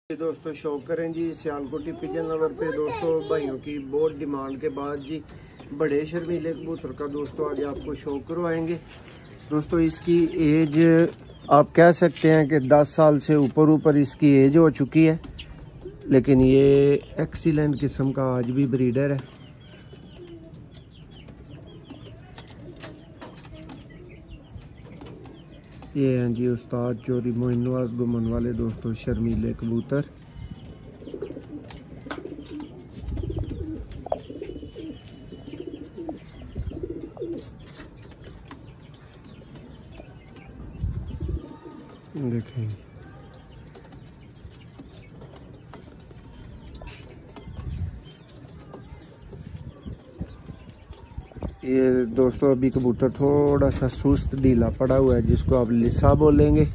दोस्तों शौक करें जी सियालकोटी पिजन लवर पे दोस्तों भाइयों की बहुत डिमांड के बाद जी बड़े शर्मीले कबूतर का दोस्तों आज आपको शौक करवाएंगे। दोस्तों इसकी एज आप कह सकते हैं कि 10 साल से ऊपर इसकी एज हो चुकी है, लेकिन ये एक्सीलेंट किस्म का आज भी ब्रीडर है। ये हैं जी उस्ताद चोरी मोइनवाज गुमन वाले दोस्तों शर्मीले कबूतर। देखें ये दोस्तों अभी कबूतर थोड़ा सा सुस्त ढीला पड़ा हुआ है, जिसको आप लिसा बोलेंगे।